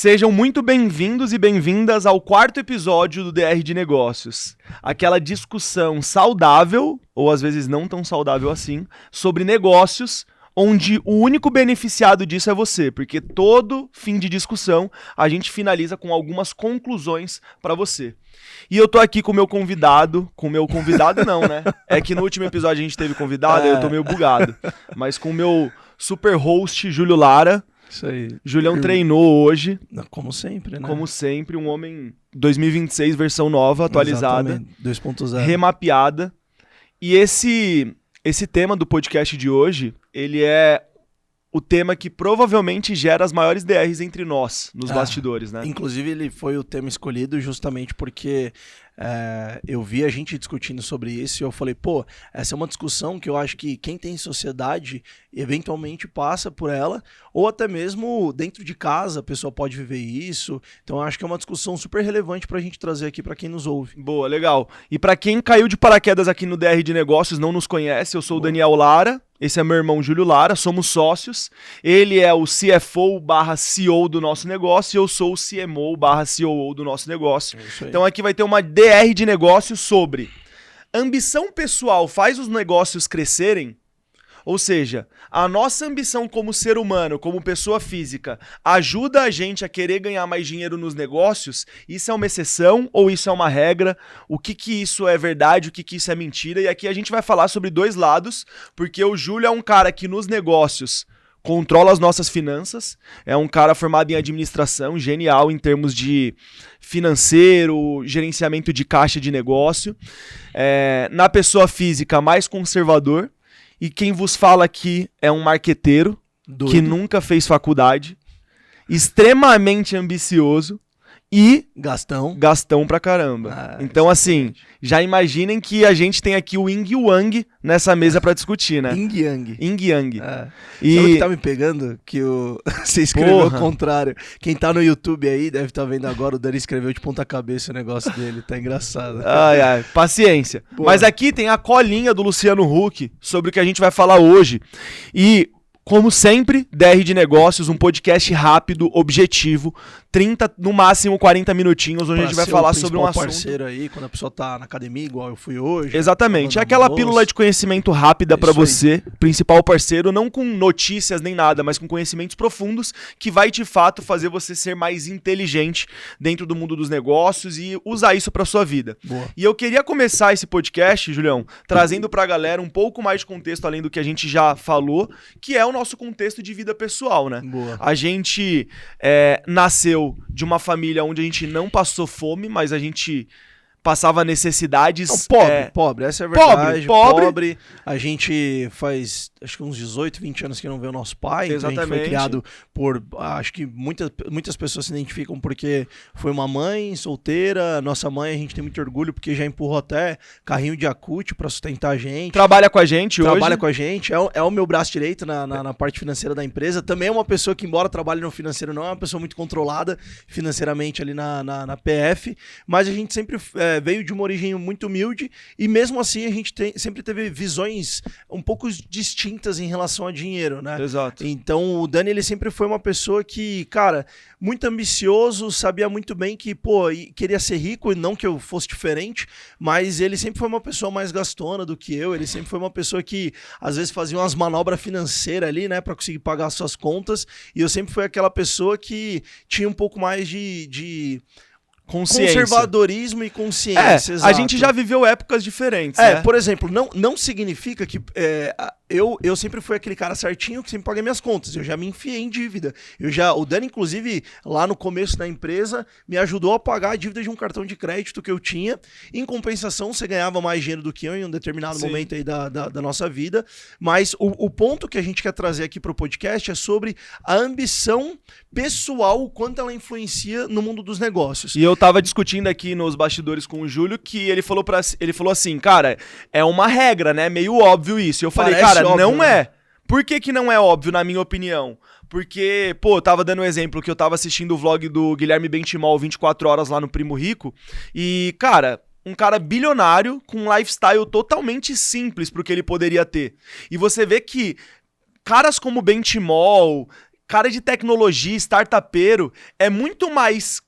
Sejam muito bem-vindos e bem-vindas ao 4º episódio do DR de Negócios. Aquela discussão saudável, ou às vezes não tão saudável assim, sobre negócios, onde o único beneficiado disso é você, porque todo fim de discussão a gente finaliza com algumas conclusões para você. E eu tô aqui com o meu convidado, não, né? É que no último episódio a gente teve convidado, eu tô meio bugado, mas com o meu super host, Júlio Lara. Isso aí. Julião treinou hoje. Como sempre, né? Como sempre, um homem 2026, versão nova, atualizada. 2.0. Remapeada. E esse tema do podcast de hoje, ele é o tema que provavelmente gera as maiores DRs entre nós, nos bastidores, né? Inclusive, ele foi o tema escolhido justamente porque eu vi a gente discutindo sobre isso e eu falei, essa é uma discussão que eu acho que quem tem sociedade eventualmente passa por ela, ou até mesmo dentro de casa a pessoa pode viver isso. Então eu acho que é uma discussão super relevante pra gente trazer aqui pra quem nos ouve. Boa, legal. E pra quem caiu de paraquedas aqui no DR de Negócios, não nos conhece, eu sou o Daniel Lara, esse é meu irmão Júlio Lara, somos sócios. Ele é o CFO/CEO do nosso negócio e eu sou o CMO/COO do nosso negócio. Então aqui vai ter uma DR de negócios sobre ambição pessoal faz os negócios crescerem? Ou seja, a nossa ambição como ser humano, como pessoa física, ajuda a gente a querer ganhar mais dinheiro nos negócios? Isso é uma exceção ou isso é uma regra? O que isso é verdade, o que isso é mentira? E aqui a gente vai falar sobre dois lados, porque o Júlio é um cara que nos negócios controla as nossas finanças, é um cara formado em administração, genial em termos de financeiro, gerenciamento de caixa de negócio. Na pessoa física, mais conservador. E quem vos fala aqui é um marqueteiro que nunca fez faculdade, extremamente ambicioso e Gastão pra caramba. Então, assim, já imaginem que a gente tem aqui o Yin e o Yang nessa mesa pra discutir, né? Yin e Yang. E... Sabe o que tá me pegando? Que você escreveu ao contrário. Quem tá no YouTube aí deve estar vendo agora, o Dani escreveu de ponta cabeça o negócio dele. Tá engraçado. Ai, paciência. Mas aqui tem a colinha do Luciano Huck sobre o que a gente vai falar hoje. E... como sempre, DR de Negócios, um podcast rápido, objetivo, 30, no máximo 40 minutinhos, onde a gente vai falar sobre um assunto. Parceiro aí, quando a pessoa tá na academia, igual eu fui hoje. Exatamente, é aquela pílula de conhecimento rápida pra você, principal parceiro, não com notícias nem nada, mas com conhecimentos profundos, que vai de fato fazer você ser mais inteligente dentro do mundo dos negócios e usar isso pra sua vida. Boa. E eu queria começar esse podcast, Julião, trazendo pra galera um pouco mais de contexto, além do que a gente já falou, que é o nosso contexto de vida pessoal, né? Boa. A gente nasceu de uma família onde a gente não passou fome, mas a gente passava necessidades... Não, pobre, essa é a verdade. Pobre. A gente faz, acho que uns 18, 20 anos que não vê o nosso pai. Exatamente. Então a gente foi criado por... Acho que muitas pessoas se identificam porque foi uma mãe solteira. Nossa mãe, a gente tem muito orgulho porque já empurrou até carrinho de Yakult pra sustentar a gente. Trabalha com a gente hoje. Trabalha com a gente. É o meu braço direito na parte financeira da empresa. Também é uma pessoa que, embora trabalhe no financeiro, não é uma pessoa muito controlada financeiramente ali na PF. Mas a gente sempre... veio de uma origem muito humilde e mesmo assim a gente sempre teve visões um pouco distintas em relação a dinheiro, né? Exato. Então o Dani, ele sempre foi uma pessoa que, cara, muito ambicioso, sabia muito bem que, queria ser rico, e não que eu fosse diferente, mas ele sempre foi uma pessoa mais gastona do que eu, ele sempre foi uma pessoa que às vezes fazia umas manobras financeiras ali, né, pra conseguir pagar as suas contas, e eu sempre fui aquela pessoa que tinha um pouco mais de consciência. Conservadorismo e consciência, exato. A gente já viveu épocas diferentes, né? Por exemplo, não significa que... Eu sempre fui aquele cara certinho que sempre paguei minhas contas. Eu já me enfiei em dívida. O Dani, inclusive, lá no começo da empresa, me ajudou a pagar a dívida de um cartão de crédito que eu tinha. Em compensação, você ganhava mais dinheiro do que eu em um determinado momento aí da nossa vida. Mas o ponto que a gente quer trazer aqui pro podcast é sobre a ambição pessoal, o quanto ela influencia no mundo dos negócios. E eu tava discutindo aqui nos bastidores com o Júlio que ele falou assim, cara, é uma regra, né? Meio óbvio isso. E eu falei, cara, óbvio, não é. Por que não é óbvio, na minha opinião? Porque, eu tava dando um exemplo que eu tava assistindo o vlog do Guilherme Benchimol 24 horas lá no Primo Rico e, cara, um cara bilionário com um lifestyle totalmente simples pro que ele poderia ter. E você vê que caras como Benchimol, cara de tecnologia, startupeiro, é muito mais...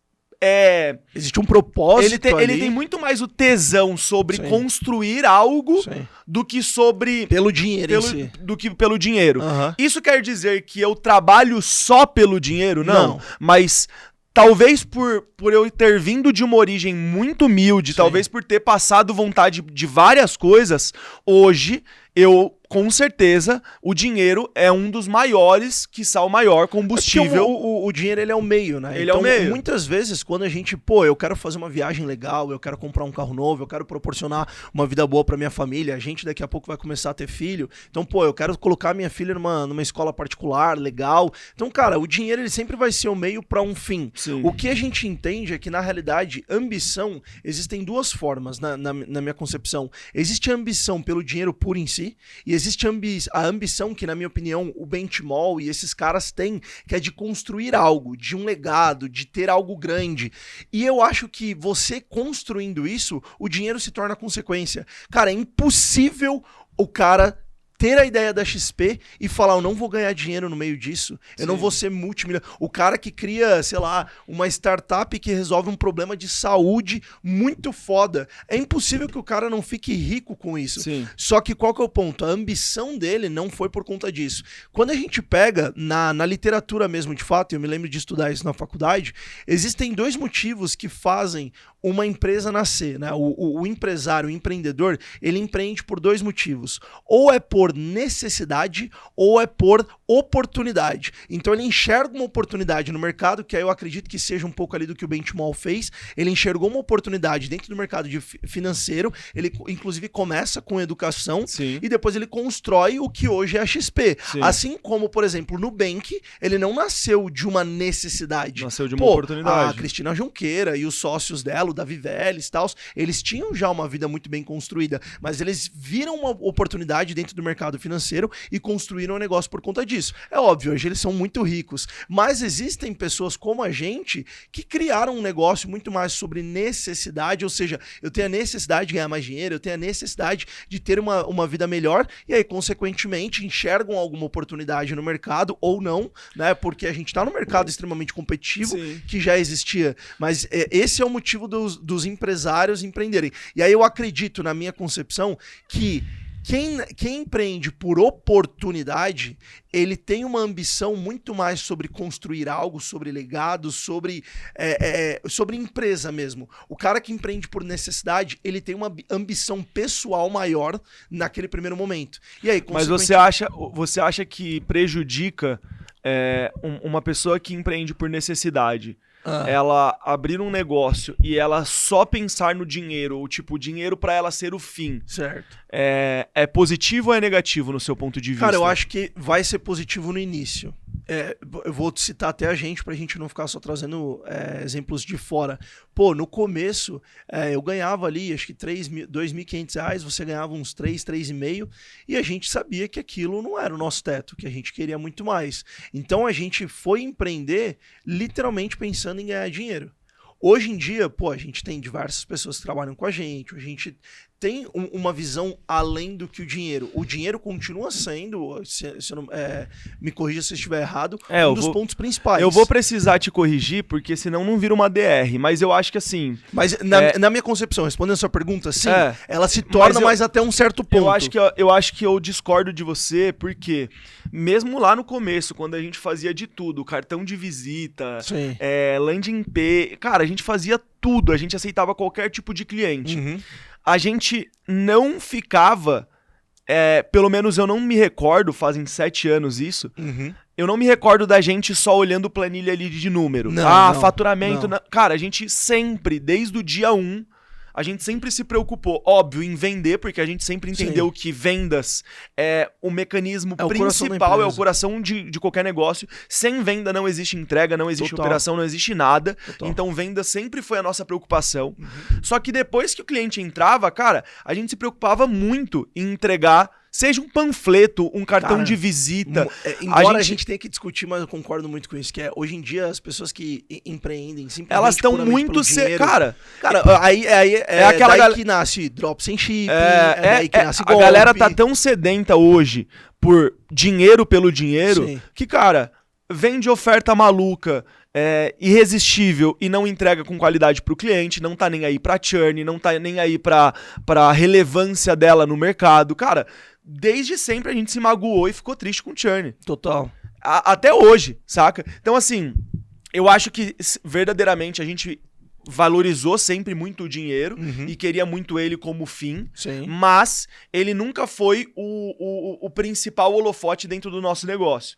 Existe um propósito ele tem muito mais o tesão sobre Sim. construir algo Sim. do que sobre... Pelo dinheiro em si. do que pelo dinheiro. Aham. Isso quer dizer que eu trabalho só pelo dinheiro? Não. Não. Mas talvez por eu ter vindo de uma origem muito humilde, Sim. talvez por ter passado vontade de várias coisas, hoje eu... Com certeza, o dinheiro é um dos maiores, quiçá o maior combustível. O dinheiro, ele é o meio, né? Ele é o meio. Muitas vezes, quando a gente, eu quero fazer uma viagem legal, eu quero comprar um carro novo, eu quero proporcionar uma vida boa pra minha família, a gente daqui a pouco vai começar a ter filho, então, eu quero colocar minha filha numa escola particular, legal. Então, cara, o dinheiro, ele sempre vai ser o meio pra um fim. Sim. O que a gente entende é que, na realidade, ambição, existem duas formas na minha concepção. Existe a ambição pelo dinheiro puro em si, e existe a ambição que, na minha opinião, o Benchimol e esses caras têm, que é de construir algo, de um legado, de ter algo grande. E eu acho que você construindo isso, o dinheiro se torna consequência. Cara, é impossível o cara ter a ideia da XP e falar, eu não vou ganhar dinheiro no meio disso, eu não vou ser multimilionário. O cara que cria, sei lá, uma startup que resolve um problema de saúde muito foda. É impossível que o cara não fique rico com isso. Sim. Só que qual que é o ponto? A ambição dele não foi por conta disso. Quando a gente pega na literatura mesmo, de fato, eu me lembro de estudar isso na faculdade, existem dois motivos que fazem uma empresa nascer, né? O empresário, o empreendedor, ele empreende por dois motivos. Ou é por necessidade ou é por oportunidade. Então ele enxerga uma oportunidade no mercado, que aí eu acredito que seja um pouco ali do que o Benchimol fez. Ele enxergou uma oportunidade dentro do mercado financeiro, ele inclusive começa com educação. Sim. E depois ele constrói o que hoje é a XP. Sim. Assim como, por exemplo, o Nubank, ele não nasceu de uma necessidade. Nasceu de uma oportunidade. A Cristina Junqueira e os sócios dela, o Davi Vélez e tal, eles tinham já uma vida muito bem construída, mas eles viram uma oportunidade dentro do mercado financeiro e construíram um negócio por conta disso. É óbvio, hoje eles são muito ricos, mas existem pessoas como a gente que criaram um negócio muito mais sobre necessidade, ou seja, eu tenho a necessidade de ganhar mais dinheiro, eu tenho a necessidade de ter uma vida melhor, e aí, consequentemente, enxergam alguma oportunidade no mercado ou não, né? Porque a gente tá num mercado extremamente competitivo. Sim. Que já existia, mas esse é o motivo dos empresários empreenderem. E aí eu acredito, na minha concepção, que quem empreende por oportunidade, ele tem uma ambição muito mais sobre construir algo, sobre legado, sobre empresa mesmo. O cara que empreende por necessidade, ele tem uma ambição pessoal maior naquele primeiro momento. E aí, Mas você acha que prejudica uma pessoa que empreende por necessidade? Ela abrir um negócio e ela só pensar no dinheiro, ou tipo, o dinheiro pra ela ser o fim. Certo. É positivo ou é negativo no seu ponto de vista? Cara, eu acho que vai ser positivo no início. Eu vou citar até a gente, pra gente não ficar só trazendo exemplos de fora. No começo, eu ganhava ali, acho que R$2.500, você ganhava uns 3,5, e a gente sabia que aquilo não era o nosso teto, que a gente queria muito mais. Então a gente foi empreender literalmente pensando em ganhar dinheiro. Hoje em dia, a gente tem diversas pessoas que trabalham com a gente tem uma visão além do que o dinheiro. O dinheiro continua sendo, me corrija se eu estiver errado, um dos pontos principais. Eu vou precisar te corrigir, porque senão não vira uma DR, mas eu acho que assim... Mas na minha concepção, respondendo a sua pergunta, sim, ela se torna mais até um certo ponto. Eu acho que eu discordo de você, porque mesmo lá no começo, quando a gente fazia de tudo, cartão de visita, landing page, cara, a gente fazia tudo, a gente aceitava qualquer tipo de cliente. Uhum. A gente não ficava, pelo menos eu não me recordo, fazem 7 anos isso, eu não me recordo da gente só olhando planilha ali de número. Faturamento... Não. Cara, a gente sempre, desde o dia 1, a gente sempre se preocupou, óbvio, em vender, porque a gente sempre entendeu que vendas é o mecanismo principal, é o coração de qualquer negócio. Sem venda não existe entrega, não existe operação, não existe nada. Então venda sempre foi a nossa preocupação. Só que depois que o cliente entrava, cara, a gente se preocupava muito em entregar, seja um panfleto, um cartão de visita. Embora a gente tenha que discutir, mas eu concordo muito com isso, que hoje em dia as pessoas que empreendem simplesmente elas estão muito... Cara, aí daí que nasce drop sem chip, daí que nasce golpe. A galera tá tão sedenta hoje por dinheiro pelo dinheiro que, cara... vende oferta maluca, irresistível e não entrega com qualidade pro cliente, não tá nem aí pra churn, não tá nem aí pra relevância dela no mercado. Cara, desde sempre a gente se magoou e ficou triste com churn. Total. Até hoje, saca? Então, assim, eu acho que verdadeiramente a gente valorizou sempre muito o dinheiro e queria muito ele como fim, Sim. mas ele nunca foi o principal holofote dentro do nosso negócio.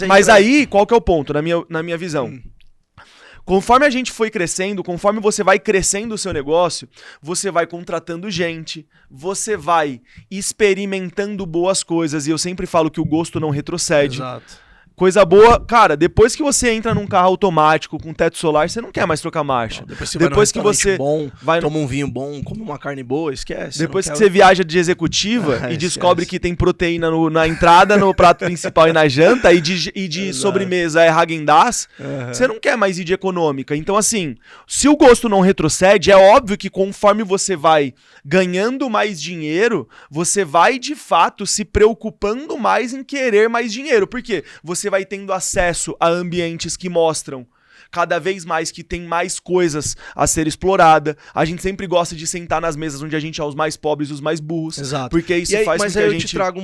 Mas aí, qual que é o ponto, na minha visão? Conforme a gente foi crescendo, conforme você vai crescendo o seu negócio, você vai contratando gente, você vai experimentando boas coisas, e eu sempre falo que o gosto não retrocede. Exato. Coisa boa, cara, depois que você entra num carro automático com teto solar, você não quer mais trocar marcha. Não, depois que você bom, toma um vinho bom, come uma carne boa, esquece. Depois que você viaja de executiva e descobre que tem proteína na entrada, no prato principal e na janta, e de sobremesa é Häagen-Dazs, você não quer mais ir de econômica. Então, assim, se o gosto não retrocede, é óbvio que conforme você vai ganhando mais dinheiro, você vai, de fato, se preocupando mais em querer mais dinheiro. Por quê? Você vai tendo acesso a ambientes que mostram cada vez mais que tem mais coisas a ser explorada. A gente sempre gosta de sentar nas mesas onde a gente é os mais pobres e os mais burros. Exato. Porque isso faz com que a gente... Mas aí eu te trago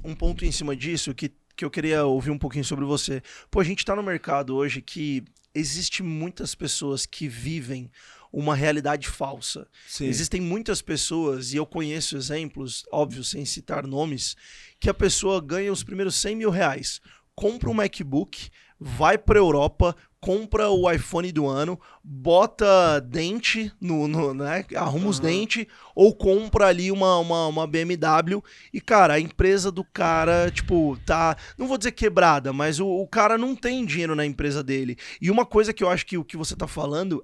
um ponto em cima disso que eu queria ouvir um pouquinho sobre você. Pô, a gente tá no mercado hoje que existe muitas pessoas que vivem uma realidade falsa. Sim. Existem muitas pessoas, e eu conheço exemplos, óbvio, sem citar nomes, que a pessoa ganha os primeiros 100 mil reais, compra um MacBook, vai pra Europa, compra o iPhone do ano, bota dente, né, arruma os dentes, ou compra ali uma BMW, e, cara, a empresa do cara, tipo, tá, não vou dizer quebrada, mas o cara não tem dinheiro na empresa dele. E uma coisa que eu acho que o que você tá falando,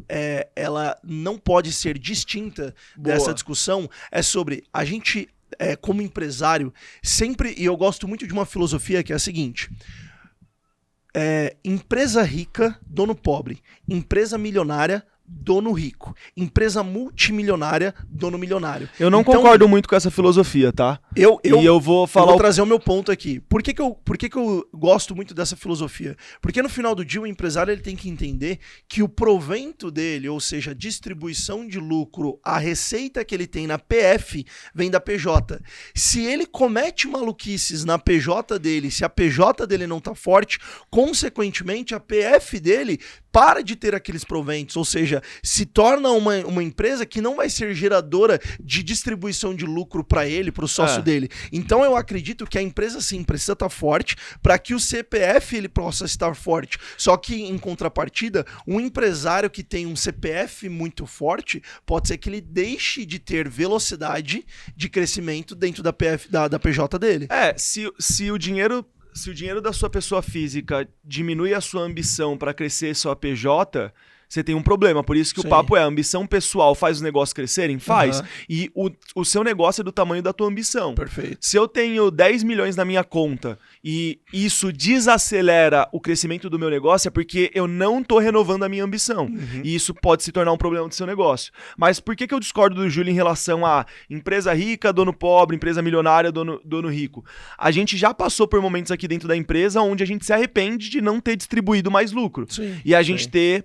ela não pode ser distinta dessa discussão, é sobre a gente, como empresário, sempre, e eu gosto muito de uma filosofia que é a seguinte: empresa rica, dono pobre. Empresa milionária, dono rico. Empresa multimilionária, dono milionário. Eu não concordo muito com essa filosofia, tá? Eu vou falar. Eu vou trazer o meu ponto aqui. Por que que eu gosto muito dessa filosofia? Porque no final do dia o empresário ele tem que entender que o provento dele, ou seja, a distribuição de lucro, a receita que ele tem na PF, vem da PJ. Se ele comete maluquices na PJ dele, se a PJ dele não tá forte, consequentemente a PF dele para de ter aqueles proventos, ou seja, se torna uma empresa que não vai ser geradora de distribuição de lucro para ele, para o sócio dele. Então eu acredito que a empresa sim precisa estar forte para que o CPF ele possa estar forte. Só que em contrapartida, um empresário que tem um CPF muito forte, pode ser que ele deixe de ter velocidade de crescimento dentro da PJ dele. Se o dinheiro da sua pessoa física diminui a sua ambição para crescer sua PJ, você tem um problema. Por isso que o papo é: a ambição pessoal faz os negócios crescerem? Faz. E o seu negócio é do tamanho da tua ambição. Perfeito. Se eu tenho 10 milhões na minha conta e isso desacelera o crescimento do meu negócio, é porque eu não tô renovando a minha ambição. E isso pode se tornar um problema do seu negócio. Mas por que eu discordo do Júlio em relação a empresa rica, dono pobre, empresa milionária, dono rico? A gente já passou por momentos aqui dentro da empresa onde a gente se arrepende de não ter distribuído mais lucro. E a gente ter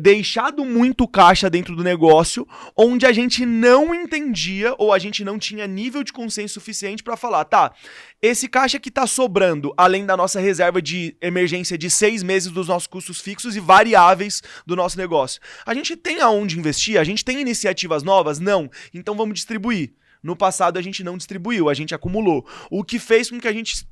deixado muito caixa dentro do negócio, onde a gente não entendia ou a gente não tinha nível de consenso suficiente para falar: tá, esse caixa que tá sobrando, além da nossa reserva de emergência de 6 meses dos nossos custos fixos e variáveis do nosso negócio, a gente tem aonde investir? A gente tem iniciativas novas? Não. Então vamos distribuir. No passado a gente não distribuiu, a gente acumulou. O que fez com que a gente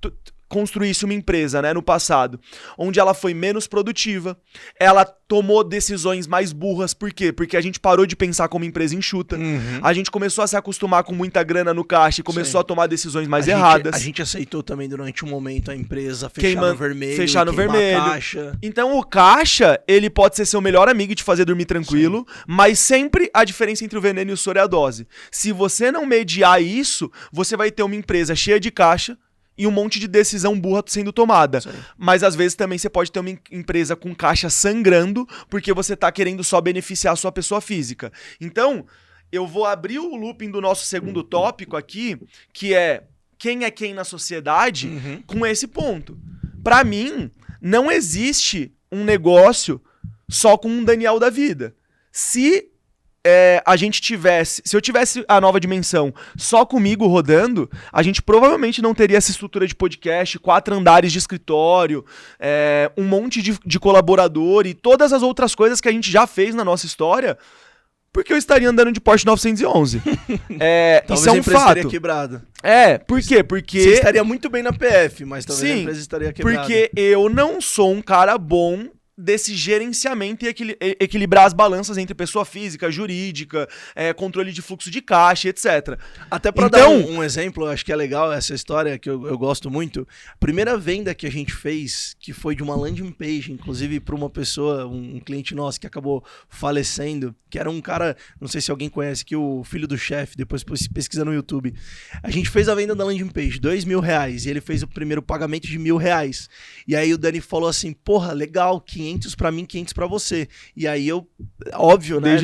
construísse uma empresa, né, no passado, onde ela foi menos produtiva, ela tomou decisões mais burras. Por quê? Porque a gente parou de pensar como empresa enxuta, a gente começou a se acostumar com muita grana no caixa e começou a tomar decisões mais erradas. A gente aceitou também durante um momento a empresa fechar no vermelho, caixa. Então o caixa, ele pode ser seu melhor amigo e te fazer dormir tranquilo, mas sempre a diferença entre o veneno e o soro é a dose. Se você não mediar isso, você vai ter uma empresa cheia de caixa e um monte de decisão burra sendo tomada. Mas às vezes também você pode ter uma empresa com caixa sangrando porque você tá querendo só beneficiar a sua pessoa física. Então, eu vou abrir o looping do nosso segundo tópico aqui, que é quem na sociedade, com esse ponto. Pra mim, não existe um negócio só com um Daniel da vida. Se eu tivesse a Nova Dimensão só comigo rodando, a gente provavelmente não teria essa estrutura de podcast, 4 andares de escritório, um monte de colaborador e todas as outras coisas que a gente já fez na nossa história, porque eu estaria andando de Porsche 911. Talvez isso é a um empresa fato. estaria quebrada. Por quê? Porque... Você estaria muito bem na PF, mas talvez a empresa estaria quebrada. Porque eu não sou um cara bom desse gerenciamento e equilibrar as balanças entre pessoa física, jurídica, controle de fluxo de caixa, etc. Até para dar um exemplo, acho que é legal essa história que eu gosto muito. A primeira venda que a gente fez, que foi de uma landing page, inclusive para uma pessoa, um cliente nosso que acabou falecendo, que era um cara, não sei se alguém conhece, que o filho do chefe, depois pesquisa no YouTube. A gente fez a venda da landing page, R$2.000, e ele fez o primeiro pagamento de R$1.000. E aí o Dani falou assim, porra, legal, 500 pra mim, 500 pra você. E aí eu, óbvio, né?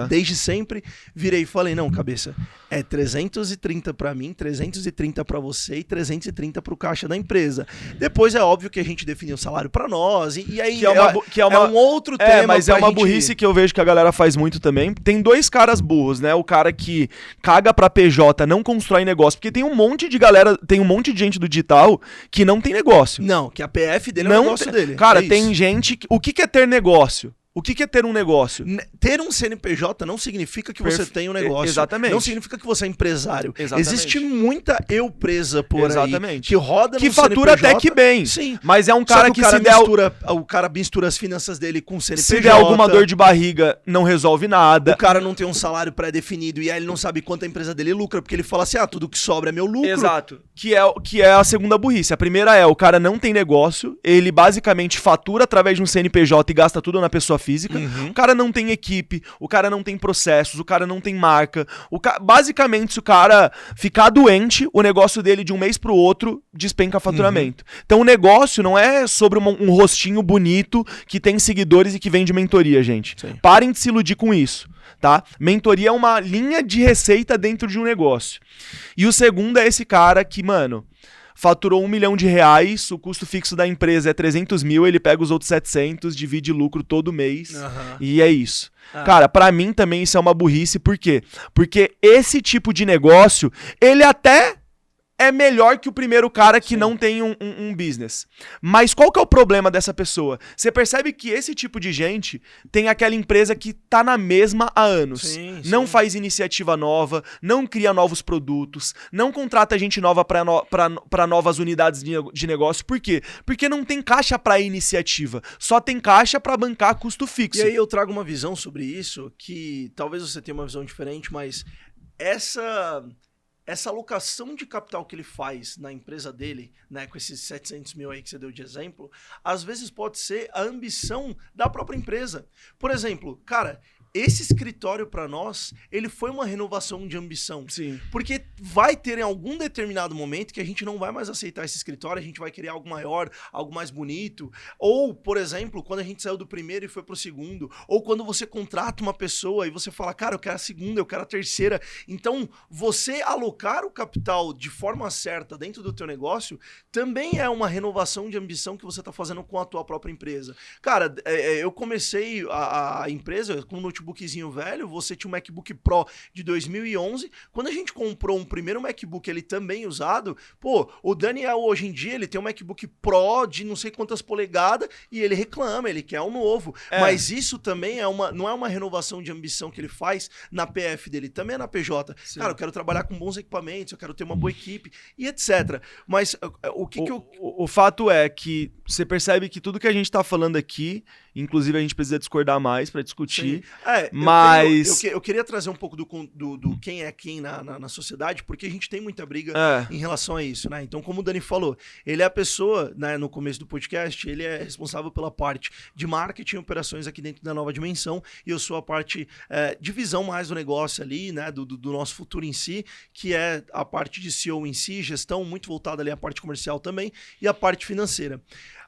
Desde sempre, virei e falei, não, cabeça, é 330 pra mim, 330 pra você e 330 pro caixa da empresa. Depois é óbvio que a gente definiu o salário pra nós, e aí é um outro tema. Mas é uma burrice que eu vejo que a galera faz muito também. Tem 2 caras burros, né? O cara que caga pra PJ, não constrói negócio, porque tem um monte de galera, tem um monte de gente do digital que não tem negócio. Não, que a PF dele é o negócio dele. Cara, tem gente... O que é ter negócio? O que é ter um negócio? Ter um CNPJ não significa que você tem um negócio. Exatamente. Não significa que você é empresário. Exatamente. Existe muita empresa por aí que roda que no fatura CNPJ, até que bem. Sim. Mas é um cara que se der... O cara mistura as finanças dele com o CNPJ. Se der alguma dor de barriga, não resolve nada. O cara não tem um salário pré-definido e aí ele não sabe quanto a empresa dele lucra, porque ele fala assim, tudo que sobra é meu lucro. Exato. Que é a segunda burrice. A primeira o cara não tem negócio, ele basicamente fatura através de um CNPJ e gasta tudo na pessoa física. O cara não tem equipe, o cara não tem processos, o cara não tem marca. Basicamente, se o cara ficar doente, o negócio dele de um mês pro outro despenca faturamento. Então o negócio não é sobre um rostinho bonito que tem seguidores e que vende mentoria, gente. Sim. Parem de se iludir com isso, tá? Mentoria é uma linha de receita dentro de um negócio. E o segundo é esse cara que, mano... faturou R$1 milhão, o custo fixo da empresa é 300 mil, ele pega os outros 700, divide lucro todo mês, e é isso. Cara, pra mim também isso é uma burrice, por quê? Porque esse tipo de negócio, ele até é melhor que o primeiro cara que não tem um business. Mas qual que é o problema dessa pessoa? Você percebe que esse tipo de gente tem aquela empresa que tá na mesma há anos. Não faz iniciativa nova, não cria novos produtos, não contrata gente nova para novas unidades de negócio. Por quê? Porque não tem caixa para iniciativa. Só tem caixa para bancar custo fixo. E aí eu trago uma visão sobre isso que talvez você tenha uma visão diferente, mas essa alocação de capital que ele faz na empresa dele, né, com esses 700 mil aí que você deu de exemplo, às vezes pode ser a ambição da própria empresa. Por exemplo, cara, esse escritório para nós, ele foi uma renovação de ambição. Sim. Porque vai ter em algum determinado momento que a gente não vai mais aceitar esse escritório, a gente vai querer algo maior, algo mais bonito. Ou, por exemplo, quando a gente saiu do primeiro e foi pro segundo. Ou quando você contrata uma pessoa e você fala, cara, eu quero a segunda, eu quero a terceira. Então, você alocar o capital de forma certa dentro do teu negócio também é uma renovação de ambição que você está fazendo com a tua própria empresa. Cara, eu comecei a empresa com um notebookzinho velho, você tinha um MacBook Pro de 2011, quando a gente comprou um primeiro MacBook, ele também usado, o Daniel hoje em dia, ele tem um MacBook Pro de não sei quantas polegadas e ele reclama, ele quer um novo, mas isso também não é uma renovação de ambição que ele faz na PF dele, também é na PJ. Sim. Cara, eu quero trabalhar com bons equipamentos, eu quero ter uma boa equipe e etc. Mas o fato é que você percebe que tudo que a gente tá falando aqui, inclusive a gente precisa discordar mais para discutir. Mas eu queria trazer um pouco do quem é quem na sociedade, porque a gente tem muita briga em relação a isso, né? Então, como o Dani falou, ele é a pessoa, né, no começo do podcast, ele é responsável pela parte de marketing e operações aqui dentro da Nova Dimensão, e eu sou a parte de visão mais do negócio ali, né, do nosso futuro em si, que é a parte de CEO em si, gestão, muito voltada ali à parte comercial também, e a parte financeira.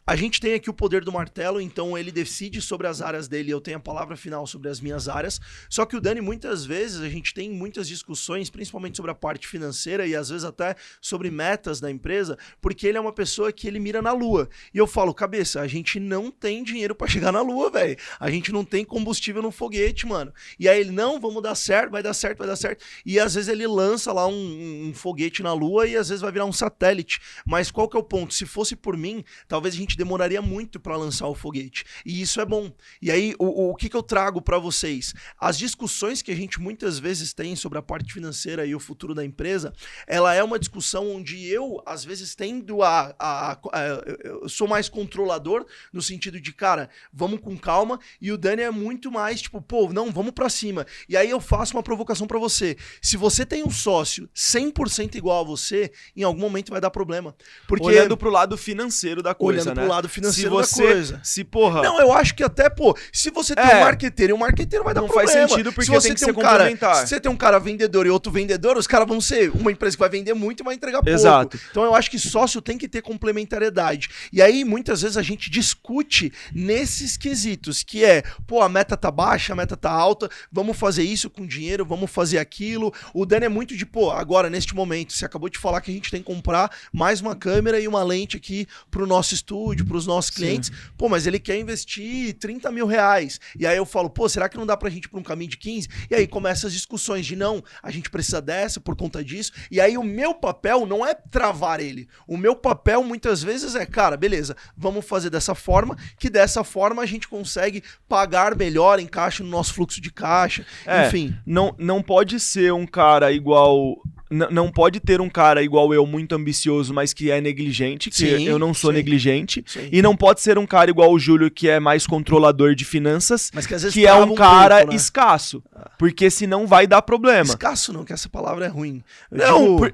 A gente tem aqui o poder do martelo, então ele decide sobre as áreas dele, eu tenho a palavra final sobre as minhas áreas. Só que o Dani, muitas vezes, a gente tem muitas discussões, principalmente sobre a parte financeira e às vezes até sobre metas da empresa, porque ele é uma pessoa que ele mira na lua. E eu falo, cabeça, a gente não tem dinheiro pra chegar na lua, velho. A gente não tem combustível no foguete, mano. E aí ele, não, vamos dar certo, vai dar certo, vai dar certo. E às vezes ele lança lá um foguete na lua e às vezes vai virar um satélite. Mas qual que é o ponto? Se fosse por mim, talvez a gente demoraria muito para lançar o foguete. E isso é bom. E aí, o que eu trago para vocês? As discussões que a gente muitas vezes tem sobre a parte financeira e o futuro da empresa, ela é uma discussão onde eu, às vezes, tendo eu sou mais controlador, no sentido de, cara, vamos com calma, e o Dani é muito mais, tipo, pô, não, vamos para cima. E aí eu faço uma provocação para você. Se você tem um sócio 100% igual a você, em algum momento vai dar problema. Porque olhando pro lado financeiro da coisa, olhando né? pro lado financeiro da coisa. Porra... Não, eu acho que até, pô, se você tem um marqueteiro e um marqueteiro vai dar não problema. Não faz sentido porque tem que ser complementar. Se você tem um cara vendedor e outro vendedor, os caras vão ser uma empresa que vai vender muito e vai entregar pouco. Exato. Então eu acho que sócio tem que ter complementariedade. E aí, muitas vezes, a gente discute nesses quesitos, que é, pô, a meta tá baixa, a meta tá alta, vamos fazer isso com dinheiro, vamos fazer aquilo. O Dani é muito de, pô, agora, neste momento, você acabou de falar que a gente tem que comprar mais uma câmera e uma lente aqui pro nosso estúdio, pros nossos clientes. Sim. Pô, mas ele quer investir 30 mil reais. E aí eu falo, pô, será que não dá pra gente ir pra um caminho de 15? E aí começam as discussões de não, a gente precisa dessa por conta disso. E aí o meu papel não é travar ele. O meu papel muitas vezes é, cara, beleza, vamos fazer dessa forma, que dessa forma a gente consegue pagar melhor, encaixa no nosso fluxo de caixa, enfim. Não pode ser um cara igual... Não pode ter um cara igual eu, muito ambicioso, mas que é negligente, que sim, eu não sou negligente. Sim. E não pode ser um cara igual o Júlio, que é mais controlador de finanças, mas que às vezes é um cara pouco, né? Escasso. Porque senão vai dar problema. Escasso não, que essa palavra é ruim.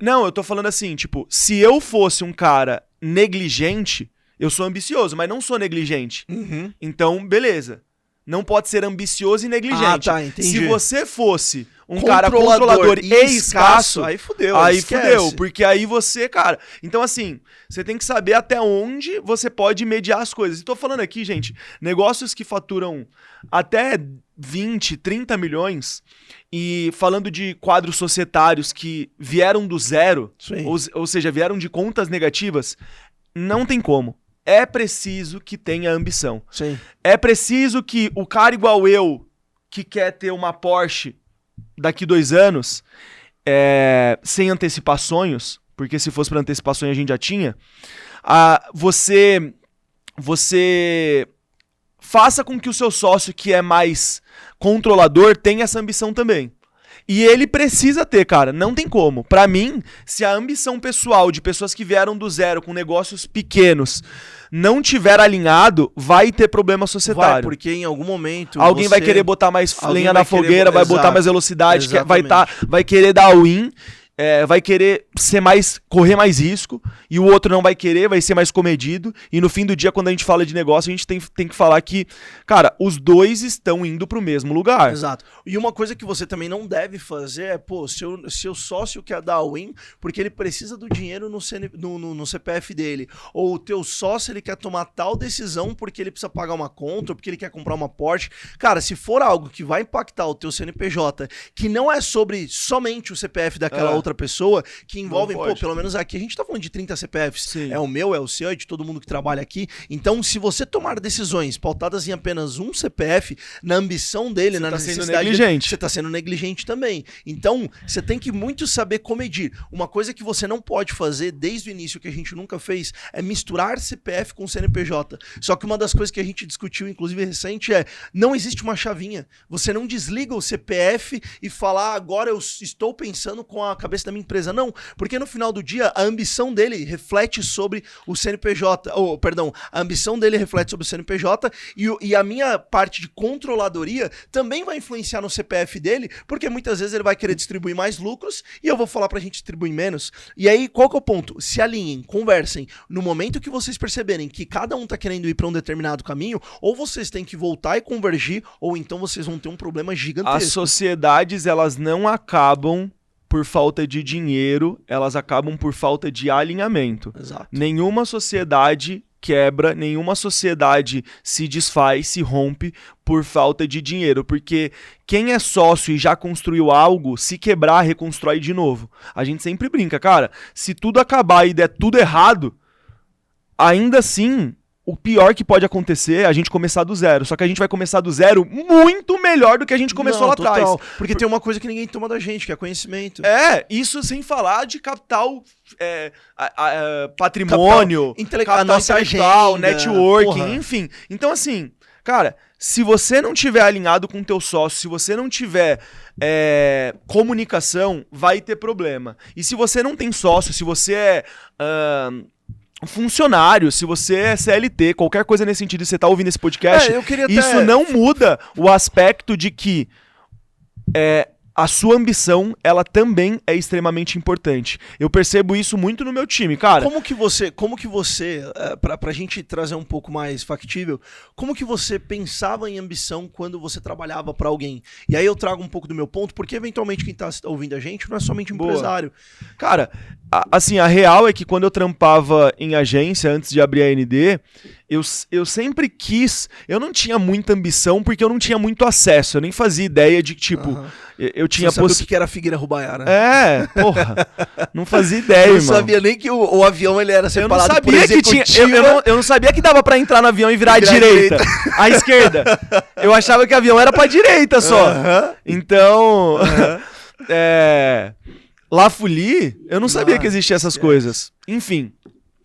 Não, eu tô falando assim, tipo, se eu fosse um cara negligente, eu sou ambicioso, mas não sou negligente. Uhum. Então, beleza. Não pode ser ambicioso e negligente. Ah, tá, entendi. Se você fosse um cara controlador e escasso, aí fudeu. Aí fudeu, porque aí você, cara... Então, assim, você tem que saber até onde você pode mediar as coisas. E tô falando aqui, gente, negócios que faturam até 20, 30 milhões, e falando de quadros societários que vieram do zero, ou seja, vieram de contas negativas, não tem como. É preciso que tenha ambição. Sim. É preciso que o cara igual eu, que quer ter uma Porsche daqui 2 anos, sem antecipações, porque se fosse para antecipações a gente já tinha, você faça com que o seu sócio, que é mais controlador, tenha essa ambição também. E ele precisa ter, cara, não tem como. Pra mim, se a ambição pessoal de pessoas que vieram do zero com negócios pequenos não tiver alinhado, vai ter problema societário. Vai, porque em algum momento alguém vai querer botar mais lenha na fogueira, vai botar mais velocidade, vai querer dar win, vai querer correr mais risco, e o outro não vai querer, vai ser mais comedido, e no fim do dia, quando a gente fala de negócio, a gente tem que falar que, cara, os dois estão indo pro mesmo lugar. Exato. E uma coisa que você também não deve fazer é, pô, seu sócio quer dar win porque ele precisa do dinheiro no CPF dele, ou o teu sócio, ele quer tomar tal decisão porque ele precisa pagar uma conta, ou porque ele quer comprar uma Porsche. Cara, se for algo que vai impactar o teu CNPJ, que não é sobre somente o CPF daquela outra pessoa, que envolvem, pô, pelo menos aqui a gente tá falando de 30 CPFs. Sim. É o meu, é o seu, é de todo mundo que trabalha aqui. Então, se você tomar decisões pautadas em apenas um CPF, na ambição dele, na necessidade dele, você tá sendo negligente também. Então, você tem que muito saber comedir. Uma coisa que você não pode fazer desde o início, que a gente nunca fez, é misturar CPF com CNPJ. Só que uma das coisas que a gente discutiu, inclusive recente, não existe uma chavinha. Você não desliga o CPF e fala, agora eu estou pensando com a cabeça da minha empresa. Não, porque no final do dia, a ambição dele reflete sobre o CNPJ, a ambição dele reflete sobre o CNPJ, e a minha parte de controladoria também vai influenciar no CPF dele, porque muitas vezes ele vai querer distribuir mais lucros, e eu vou falar pra gente distribuir menos. E aí, qual que é o ponto? Se alinhem, conversem. No momento que vocês perceberem que cada um tá querendo ir pra um determinado caminho, ou vocês têm que voltar e convergir, ou então vocês vão ter um problema gigantesco. As sociedades, elas não acabam por falta de dinheiro, elas acabam por falta de alinhamento. Exato. Nenhuma sociedade quebra, nenhuma sociedade se desfaz, se rompe por falta de dinheiro, porque quem é sócio e já construiu algo, se quebrar, reconstrói de novo. A gente sempre brinca, cara, se tudo acabar e der tudo errado, ainda assim, o pior que pode acontecer é a gente começar do zero. Só que a gente vai começar do zero muito melhor do que a gente começou lá atrás. Porque tem uma coisa que ninguém toma da gente, que é conhecimento. Isso sem falar de capital, patrimônio, capital intelectual, networking, enfim. Então, assim, cara, se você não tiver alinhado com o teu sócio, se você não tiver comunicação, vai ter problema. E se você não tem sócio, se você é funcionário, se você é CLT, qualquer coisa nesse sentido, e você tá ouvindo esse podcast, isso não muda o aspecto de que a sua ambição, ela também é extremamente importante. Eu percebo isso muito no meu time, cara. Como que você, pra gente trazer um pouco mais factível, como que você pensava em ambição quando você trabalhava pra alguém? E aí eu trago um pouco do meu ponto, porque eventualmente quem tá ouvindo a gente não é somente um empresário. Cara, assim, a real é que quando eu trampava em agência, antes de abrir a ND, eu sempre quis... Eu não tinha muita ambição porque eu não tinha muito acesso. Eu nem fazia ideia de, tipo... Eu tinha... Você sabia o que era Figueira Rubaiara, né? Porra. Não fazia ideia, irmão. Eu não sabia nem que o avião ele era separado por executiva. Eu não sabia que dava pra entrar no avião e virar à direita. À esquerda. Eu achava que o avião era pra direita só. Então... La Folie, eu não sabia que existiam essas coisas. Enfim.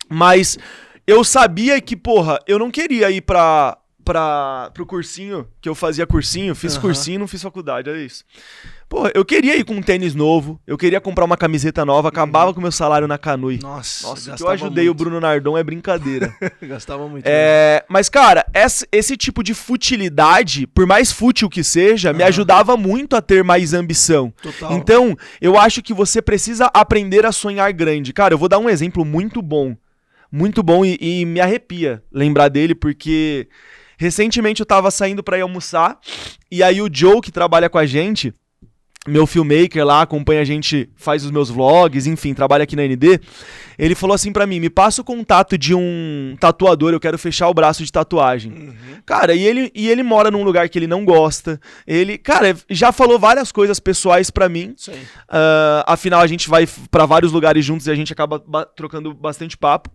Mas... Eu sabia que, porra, eu não queria ir pro cursinho, que eu fazia cursinho, fiz cursinho e não fiz faculdade, é isso. Porra, eu queria ir com um tênis novo, eu queria comprar uma camiseta nova, acabava com o meu salário na Canui. Nossa, que eu ajudei muito. O Bruno Nardon é brincadeira. Gastava muito. Mas, cara, esse tipo de futilidade, por mais fútil que seja, me ajudava muito a ter mais ambição. Total. Então, eu acho que você precisa aprender a sonhar grande. Cara, eu vou dar um exemplo muito bom. Muito bom e me arrepia lembrar dele, porque recentemente eu tava saindo pra ir almoçar e aí o Joe, que trabalha com a gente, meu filmmaker lá, acompanha a gente, faz os meus vlogs, enfim, trabalha aqui na ND, ele falou assim pra mim, me passa o contato de um tatuador, eu quero fechar o braço de tatuagem. Cara, e ele mora num lugar que ele não gosta, cara, já falou várias coisas pessoais pra mim, afinal a gente vai pra vários lugares juntos e a gente acaba trocando bastante papo.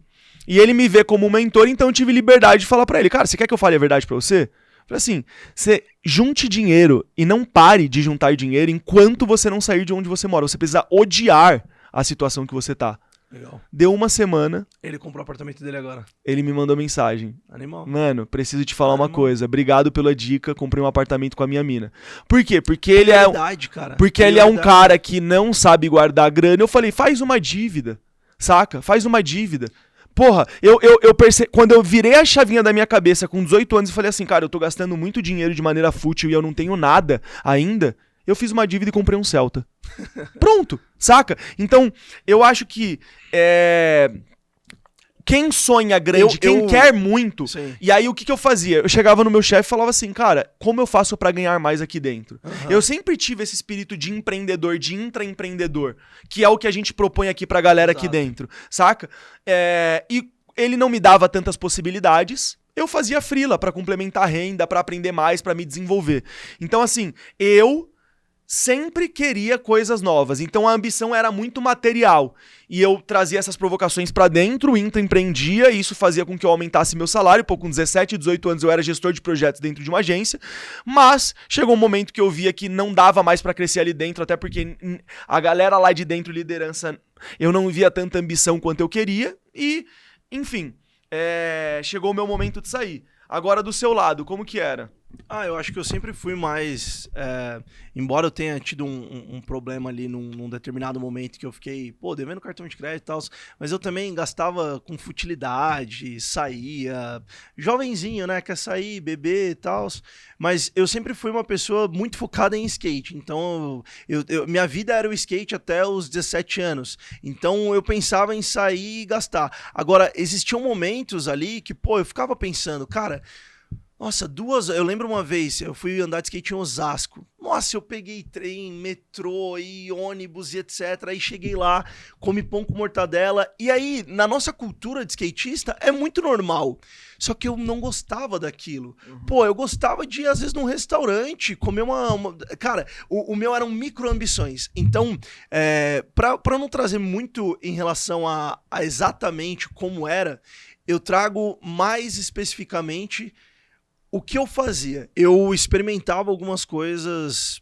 E ele me vê como um mentor, então eu tive liberdade de falar pra ele, cara, você quer que eu fale a verdade pra você? Eu falei assim, você junte dinheiro e não pare de juntar dinheiro enquanto você não sair de onde você mora. Você precisa odiar a situação que você tá. Legal. Deu uma semana. Ele comprou o apartamento dele agora. Ele me mandou mensagem. Animal. Mano, preciso te falar uma coisa. Obrigado pela dica, comprei um apartamento com a minha mina. Por quê? Porque ele é... cara. Porque ele é um cara que não sabe guardar grana. Eu falei, faz uma dívida, saca? Faz uma dívida. Porra, eu percebi, quando eu virei a chavinha da minha cabeça com 18 anos e falei assim, cara, eu tô gastando muito dinheiro de maneira fútil e eu não tenho nada ainda, eu fiz uma dívida e comprei um Celta. Pronto, saca? Então, eu acho que quem sonha grande, quem quer muito... Sim. E aí, o que eu fazia? Eu chegava no meu chefe e falava assim, cara, como eu faço pra ganhar mais aqui dentro? Eu sempre tive esse espírito de empreendedor, de intraempreendedor, que é o que a gente propõe aqui pra galera aqui dentro, saca? E ele não me dava tantas possibilidades, eu fazia freela pra complementar a renda, pra aprender mais, pra me desenvolver. Então, assim, eu sempre queria coisas novas, então a ambição era muito material, e eu trazia essas provocações pra dentro, intraempreendia, e isso fazia com que eu aumentasse meu salário. Pô, com 17, 18 anos eu era gestor de projetos dentro de uma agência, mas chegou um momento que eu via que não dava mais pra crescer ali dentro, até porque a galera lá de dentro, liderança, eu não via tanta ambição quanto eu queria, e, enfim, chegou o meu momento de sair. Agora, do seu lado, como que era? Eu acho que eu sempre fui mais... embora eu tenha tido um problema ali num determinado momento que eu fiquei, devendo cartão de crédito e tal, mas eu também gastava com futilidade, saía... Jovenzinho, né? Quer sair, beber e tal. Mas eu sempre fui uma pessoa muito focada em skate. Então, minha vida era o skate até os 17 anos. Então, eu pensava em sair e gastar. Agora, existiam momentos ali que, eu ficava pensando, cara... Nossa, eu lembro uma vez, eu fui andar de skate em Osasco, Nossa, eu peguei trem, metrô e ônibus e etc. Aí cheguei lá, comi pão com mortadela. E aí, na nossa cultura de skatista, é muito normal. Só que eu não gostava daquilo. Pô, eu gostava de ir, às vezes, num restaurante, comer Cara, o meu eram micro-ambições. Então, pra não trazer muito em relação a exatamente como era, eu trago mais especificamente o que eu fazia. Eu experimentava algumas coisas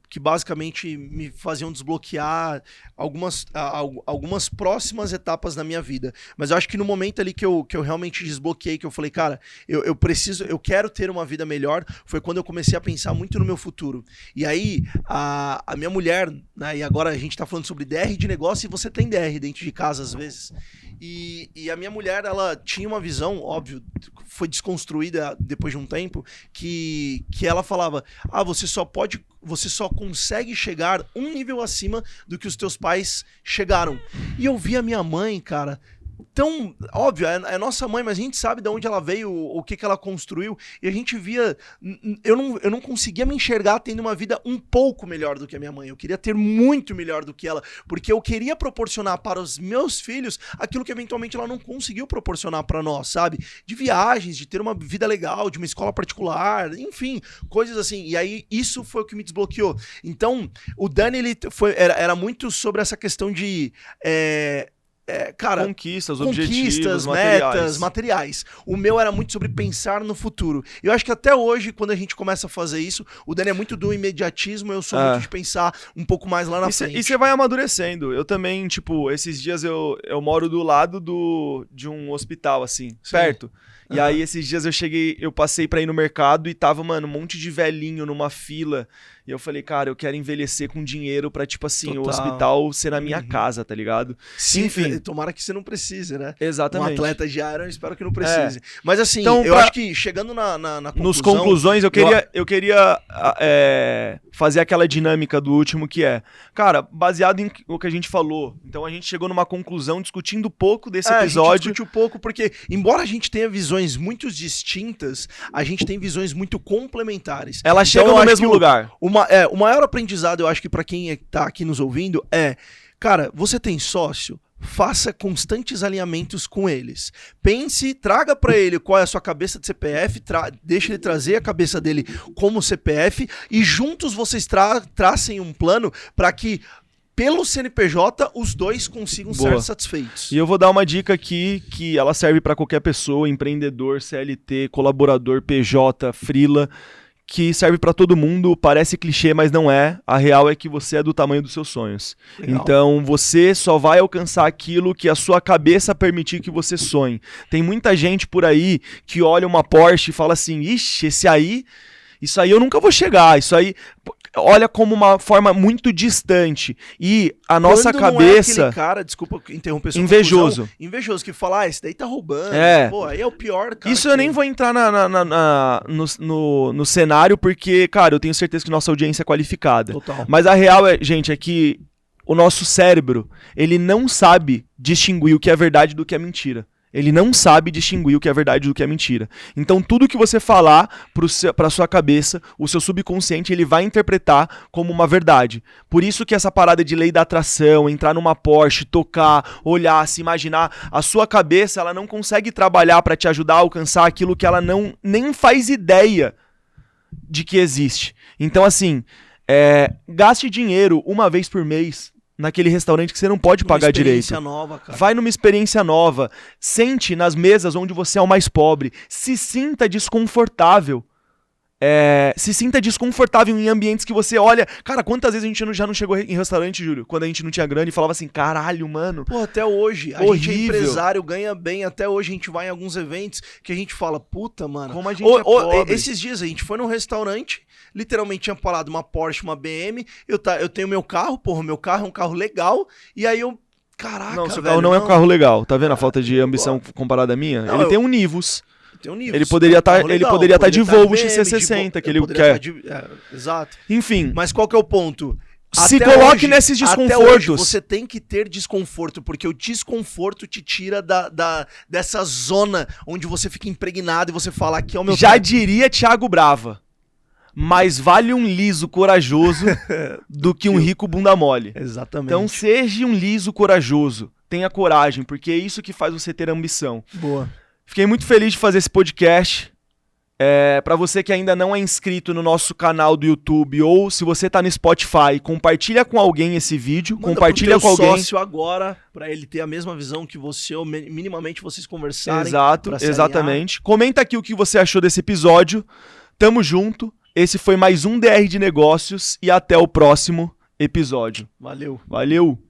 que basicamente me faziam desbloquear algumas próximas etapas da minha vida. Mas eu acho que no momento ali que eu realmente desbloqueei, que eu falei, cara, eu quero ter uma vida melhor, foi quando eu comecei a pensar muito no meu futuro. E aí, a minha mulher, né, e agora a gente tá falando sobre DR de negócio, e você tem DR dentro de casa às vezes. E a minha mulher, ela tinha uma visão, óbvio, foi desconstruída depois de um tempo, que ela falava, você só consegue chegar um nível acima do que os teus pais chegaram. E eu vi a minha mãe, cara, tão óbvio, é nossa mãe, mas a gente sabe de onde ela veio, o que ela construiu, e a gente via, eu não conseguia me enxergar tendo uma vida um pouco melhor do que a minha mãe. Eu queria ter muito melhor do que ela, porque eu queria proporcionar para os meus filhos aquilo que eventualmente ela não conseguiu proporcionar para nós, sabe? De viagens, de ter uma vida legal, de uma escola particular, enfim, coisas assim. E aí isso foi o que me desbloqueou. Então, o Dani, ele era muito sobre essa questão de cara, conquistas, objetivos, metas, materiais. O meu era muito sobre pensar no futuro. Eu acho que até hoje, quando a gente começa a fazer isso, o Dani é muito do imediatismo, eu sou muito de pensar um pouco mais lá na frente. E você vai amadurecendo. Eu também, tipo, esses dias eu moro do lado de um hospital, assim, perto. E aí, esses dias eu passei pra ir no mercado e tava, mano, um monte de velhinho numa fila. E eu falei, cara, eu quero envelhecer com dinheiro pra, tipo assim, o hospital ser na minha casa, tá ligado? Sim, enfim. Tomara que você não precise, né? Exatamente. Um atleta de Iron, eu espero que não precise. Mas assim, então, eu acho que chegando na conclusão... Nos conclusões, eu queria fazer aquela dinâmica do último que cara, baseado em o que a gente falou. Então a gente chegou numa conclusão discutindo pouco desse episódio. A gente discutiu pouco porque, embora a gente tenha visões muito distintas, a gente tem visões muito complementares. Elas chegam no mesmo lugar. O maior aprendizado, eu acho que pra quem tá aqui nos ouvindo cara, você tem sócio? Faça constantes alinhamentos com eles. Pense, traga pra ele qual é a sua cabeça de CPF, deixe ele trazer a cabeça dele como CPF e juntos vocês tracem um plano para que pelo CNPJ os dois consigam ser satisfeitos. E eu vou dar uma dica aqui que ela serve para qualquer pessoa, empreendedor, CLT, colaborador, PJ, freela, que serve pra todo mundo, parece clichê, mas não é. A real é que você é do tamanho dos seus sonhos. Legal. Então, você só vai alcançar aquilo que a sua cabeça permitir que você sonhe. Tem muita gente por aí que olha uma Porsche e fala assim, ixi, isso aí eu nunca vou chegar, isso aí... Olha como uma forma muito distante. E a nossa cabeça... Não é aquele cara, desculpa interromper sua invejoso. Conclusão, invejoso, que fala, esse daí tá roubando. Pô, aí é o pior, cara. Isso eu nem vou entrar no cenário, porque, cara, eu tenho certeza que nossa audiência é qualificada. Total. Mas a real, gente, é que o nosso cérebro, ele não sabe distinguir o que é verdade do que é mentira. Ele não sabe distinguir o que é verdade do que é mentira. Então, tudo que você falar pra sua cabeça, o seu subconsciente, ele vai interpretar como uma verdade. Por isso que essa parada de lei da atração, entrar numa Porsche, tocar, olhar, se imaginar, a sua cabeça, ela não consegue trabalhar pra te ajudar a alcançar aquilo que ela nem faz ideia de que existe. Então, assim, gaste dinheiro uma vez por mês naquele restaurante que você não pode pagar direito. Nova, cara. Vai numa experiência nova. Sente nas mesas onde você é o mais pobre. Se sinta desconfortável. Se sinta desconfortável em ambientes que você olha... Cara, quantas vezes a gente já não chegou em restaurante, Júlio? Quando a gente não tinha grana e falava assim, caralho, mano... Pô, até hoje. A gente é empresário, ganha bem. Até hoje a gente vai em alguns eventos que a gente fala, puta, mano... Como a gente é pobre. Esses dias a gente foi num restaurante... Literalmente tinha parado uma Porsche, uma BM. Eu tenho meu carro, porra, meu carro é um carro legal. E aí eu... Caraca, não, seu carro não é um carro legal. Tá vendo a falta de ambição comparada à minha? Ele tem um Nivus. Ele poderia estar de Volvo XC60, que ele quer. Exato. Enfim. Mas qual que é o ponto? Se coloque nesses desconfortos. Até hoje você tem que ter desconforto, porque o desconforto te tira dessa zona onde você fica impregnado e você fala, aqui é o meu... Já diria Thiago Brava. mais vale um liso corajoso do que um rico bunda mole. Exatamente. Então seja um liso corajoso, tenha coragem, porque é isso que faz você ter ambição. Boa. Fiquei muito feliz de fazer esse podcast. Para você que ainda não é inscrito no nosso canal do YouTube, ou se você tá no Spotify, compartilha com alguém esse vídeo, Manda compartilha pro teu com alguém. sócio agora, pra ele ter a mesma visão que você, ou minimamente vocês conversarem. Exato, pra se exatamente. Comenta aqui o que você achou desse episódio. Tamo junto. Esse foi mais um DR de Negócios e até o próximo episódio. alinhar. Valeu. Valeu!